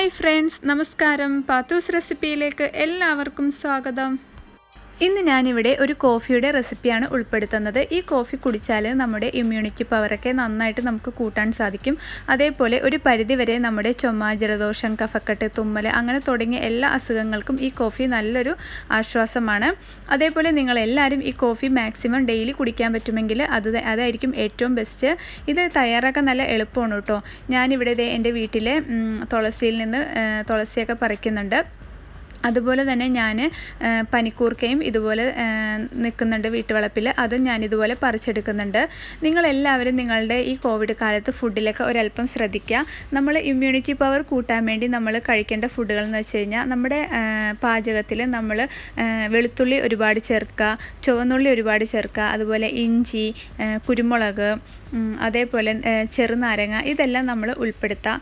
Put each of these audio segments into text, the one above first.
Hi friends, നമസ്കാരം. പാത്തൂസ് റെസിപ്പിയിലേക്ക് എല്ലാവർക്കും സ്വാഗതം. ഇന്ന് ഞാനിവിടെ ഒരു കോഫിയുടെ റെസിപ്പിയാണ് ഉൾപ്പെടുത്തുന്നത്. ഈ കോഫി കുടിച്ചാൽ നമ്മുടെ ഇമ്മ്യൂണിറ്റി പവറൊക്കെ നന്നായിട്ട് നമുക്ക് കൂട്ടാൻ സാധിക്കും. അതേപോലെ ഒരു പരിധിവരെ നമ്മുടെ ചുമ, ജലദോഷം, കഫക്കെട്ട്, തുമ്മൽ അങ്ങനെ തുടങ്ങിയ എല്ലാ അസുഖങ്ങൾക്കും ഈ കോഫി നല്ലൊരു ആശ്വാസമാണ്. അതേപോലെ നിങ്ങളെല്ലാവരും ഈ കോഫി മാക്സിമം ഡെയിലി കുടിക്കാൻ പറ്റുമെങ്കിൽ അതായിരിക്കും ഏറ്റവും ബെസ്റ്റ്. ഇത് തയ്യാറാക്കാൻ നല്ല എളുപ്പമാണ് കേട്ടോ. ഞാനിവിടെ എൻ്റെ വീട്ടിലെ തുളസിയിൽ നിന്ന് തുളസിയൊക്കെ പറിക്കുന്നുണ്ട്. അതുപോലെ തന്നെ ഞാൻ പനിക്കൂർക്കയും ഇതുപോലെ നിൽക്കുന്നുണ്ട് വീട്ടുവളപ്പിൽ, അതും ഞാനിതുപോലെ പറിച്ചെടുക്കുന്നുണ്ട്. നിങ്ങളെല്ലാവരും നിങ്ങളുടെ ഈ കോവിഡ് കാലത്ത് ഫുഡിലൊക്കെ ഒരല്പം ശ്രദ്ധിക്കുക. നമ്മൾ ഇമ്മ്യൂണിറ്റി പവർ കൂട്ടാൻ വേണ്ടി നമ്മൾ കഴിക്കേണ്ട ഫുഡുകൾ എന്ന് വെച്ച് കഴിഞ്ഞാൽ നമ്മുടെ പാചകത്തിൽ നമ്മൾ വെളുത്തുള്ളി ഒരുപാട് ചേർക്കുക, ചുവന്നുള്ളി ഒരുപാട് ചേർക്കുക, അതുപോലെ ഇഞ്ചി, കുരുമുളക്, അതേപോലെ ചെറുനാരങ്ങ ഇതെല്ലാം നമ്മൾ ഉൾപ്പെടുത്താം.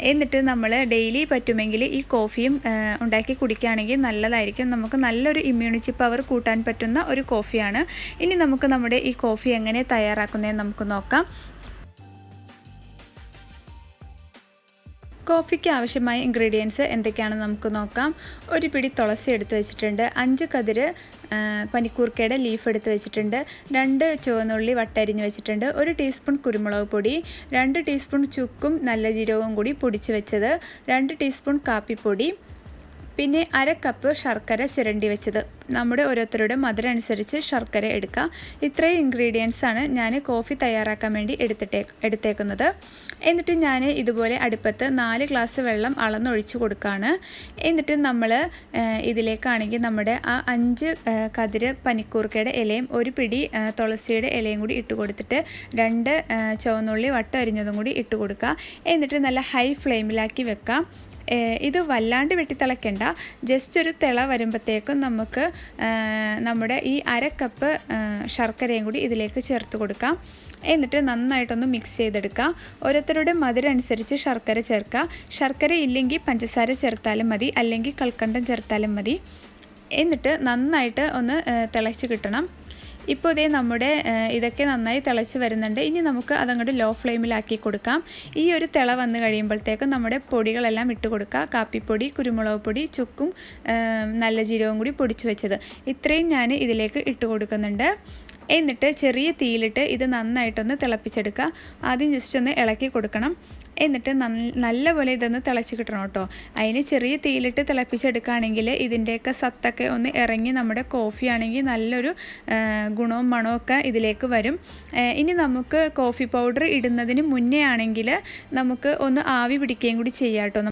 എന്നിട്ട് നമ്മൾ ഡെയിലി പറ്റുമെങ്കിൽ ഈ കോഫിയും ഉണ്ടാക്കി കുടിക്കുകയാണെങ്കിൽ നല്ലതായിരിക്കും. നമുക്ക് നല്ലൊരു ഇമ്മ്യൂണിറ്റി പവർ കൂട്ടാൻ പറ്റുന്ന ഒരു കോഫിയാണ്. ഇനി നമുക്ക് നമ്മുടെ ഈ കോഫി എങ്ങനെ തയ്യാറാക്കുന്നതെന്ന് നമുക്ക് നോക്കാം. കോഫിക്ക് ആവശ്യമായ ഇൻഗ്രീഡിയൻസ് എന്തൊക്കെയാണെന്ന് നമുക്ക് നോക്കാം. ഒരു പിടി തുളസി എടുത്ത് വെച്ചിട്ടുണ്ട്, 5 കതിര് പനിക്കൂർക്കയുടെ ലീഫ് എടുത്ത് വെച്ചിട്ടുണ്ട്, 2 ചുവന്നുള്ളി വട്ടരിഞ്ഞ് വെച്ചിട്ടുണ്ട്, 1 ടീസ്പൂൺ കുരുമുളക് പൊടി, 2 ടീസ്പൂൺ ചുക്കും നല്ല ജീരകവും കൂടി പൊടിച്ച് വെച്ചത്, 2 ടീസ്പൂൺ കാപ്പിപ്പൊടി, പിന്നെ 1/2 കപ്പ് ശർക്കര ചുരണ്ടി വെച്ചത്. നമ്മുടെ ഓരോരുത്തരുടെ മധുരം അനുസരിച്ച് ശർക്കര എടുക്കുക. ഇത്രയും ഇൻഗ്രീഡിയൻസാണ് ഞാൻ കോഫി തയ്യാറാക്കാൻ വേണ്ടി എടുത്തേക്കുന്നത്. എന്നിട്ട് ഞാൻ ഇതുപോലെ അടുപ്പത്ത് 4 ഗ്ലാസ് വെള്ളം അളന്നൊഴിച്ച് കൊടുക്കുകയാണ്. എന്നിട്ട് നമ്മൾ ഇതിലേക്കാണെങ്കിൽ നമ്മുടെ ആ 5 കതിര് പനിക്കൂർക്കയുടെ ഇലയും 1 പിടി തുളസിയുടെ ഇലയും കൂടി ഇട്ട് കൊടുത്തിട്ട് 2 ചുവന്നുള്ളി വട്ടം അരിഞ്ഞതും കൂടി ഇട്ട് കൊടുക്കുക. എന്നിട്ട് നല്ല ഹൈ ഫ്ലെയിമിലാക്കി വെക്കാം. ഇത് വല്ലാണ്ട് വെട്ടിത്തിളയ്ക്കേണ്ട, ജസ്റ്റ് ഒരു തിള വരുമ്പോഴത്തേക്കും നമുക്ക് നമ്മുടെ ഈ 1/2 കപ്പ് ശർക്കരയും കൂടി ഇതിലേക്ക് ചേർത്ത് കൊടുക്കാം. എന്നിട്ട് നന്നായിട്ടൊന്ന് മിക്സ് ചെയ്തെടുക്കുക. ഓരോരുത്തരുടെ മധുരം അനുസരിച്ച് ശർക്കര ചേർക്കുക. ശർക്കര ഇല്ലെങ്കിൽ പഞ്ചസാര ചേർത്താലും മതി, അല്ലെങ്കിൽ കൽക്കണ്ടം ചേർത്താലും മതി. എന്നിട്ട് നന്നായിട്ട് ഒന്ന് തിളച്ച് കിട്ടണം. ഇപ്പോൾ ഇതേ നമ്മുടെ ഇതൊക്കെ നന്നായി തിളച്ച് വരുന്നുണ്ട്. ഇനി നമുക്ക് അതങ്ങോട്ട് ലോ ഫ്ലെയിമിലാക്കി കൊടുക്കാം. ഈ ഒരു തിള വന്ന് കഴിയുമ്പോഴത്തേക്കും നമ്മുടെ പൊടികളെല്ലാം ഇട്ട് കൊടുക്കുക. കാപ്പിപ്പൊടി, കുരുമുളക് പൊടി, ചുക്കും നല്ല ജീരകവും കൂടി പൊടിച്ച് വെച്ചത് ഇത്രയും ഞാൻ ഇതിലേക്ക് ഇട്ട് കൊടുക്കുന്നുണ്ട്. എന്നിട്ട് ചെറിയ തീയിലിട്ട് ഇത് നന്നായിട്ടൊന്ന് തിളപ്പിച്ചെടുക്കുക. ആദ്യം ജസ്റ്റ് ഒന്ന് ഇളക്കി കൊടുക്കണം. എന്നിട്ട് നല്ലപോലെ ഇതൊന്ന് തിളച്ച് കിട്ടണം കേട്ടോ. അതിന് ചെറിയ തീയിലിട്ട് തിളപ്പിച്ചെടുക്കുകയാണെങ്കിൽ ഇതിൻ്റെയൊക്കെ സത്തൊക്കെ ഒന്ന് ഇറങ്ങി നമ്മുടെ കോഫി ആണെങ്കിൽ നല്ലൊരു ഗുണവും മണമൊക്കെ ഇതിലേക്ക് വരും. ഇനി നമുക്ക് കോഫി പൗഡർ ഇടുന്നതിന് മുന്നേ ആണെങ്കിൽ നമുക്ക് ഒന്ന് ആവി പിടിക്കുകയും കൂടി ചെയ്യാം കേട്ടോ.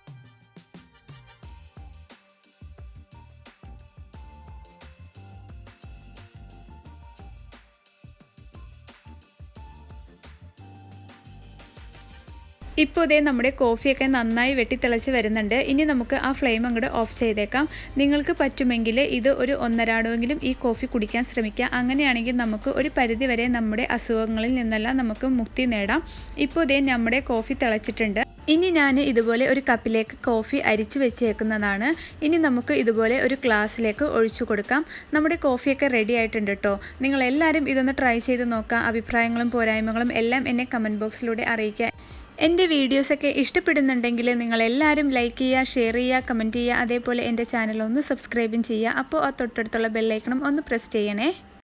ഇപ്പോൾ ഇതേ നമ്മുടെ കോഫിയൊക്കെ നന്നായി വെട്ടിത്തിളച്ച് വരുന്നുണ്ട്. ഇനി നമുക്ക് ആ ഫ്ലെയിം അങ്ങോട്ട് ഓഫ് ചെയ്തേക്കാം. നിങ്ങൾക്ക് പറ്റുമെങ്കിൽ ഇത് ഒരു 1.5 രാടമെങ്കിലും ഈ കോഫി കുടിക്കാൻ ശ്രമിക്കുക. അങ്ങനെയാണെങ്കിൽ നമുക്ക് ഒരു പരിധി വരെ നമ്മുടെ അസുഖങ്ങളിൽ നിന്നെല്ലാം നമുക്ക് മുക്തി നേടാം. ഇപ്പോൾ ഇതേ നമ്മുടെ കോഫി തിളച്ചിട്ടുണ്ട്. ഇനി ഞാൻ ഇതുപോലെ ഒരു കപ്പിലേക്ക് കോഫി അരിച്ച് വെച്ചേക്കുന്നതാണ്. ഇനി നമുക്ക് ഇതുപോലെ ഒരു ഗ്ലാസ്സിലേക്ക് ഒഴിച്ചു കൊടുക്കാം. നമ്മുടെ കോഫിയൊക്കെ റെഡി ആയിട്ടുണ്ട് കേട്ടോ. നിങ്ങളെല്ലാവരും ഇതൊന്ന് ട്രൈ ചെയ്ത് നോക്കുക. അഭിപ്രായങ്ങളും പോരായ്മകളും എല്ലാം എന്നെ കമൻറ്റ് ബോക്സിലൂടെ അറിയിക്കുക. എൻ്റെ വീഡിയോസൊക്കെ ഇഷ്ടപ്പെടുന്നുണ്ടെങ്കിൽ നിങ്ങളെല്ലാവരും ലൈക്ക് ചെയ്യുക, ഷെയർ ചെയ്യുക, കമൻറ്റ് ചെയ്യുക. അതേപോലെ എൻ്റെ ചാനൽ ഒന്ന് സബ്സ്ക്രൈബും ചെയ്യുക. അപ്പോൾ ആ തൊട്ടടുത്തുള്ള ബെല്ലൈക്കണം ഒന്ന് പ്രസ് ചെയ്യണേ.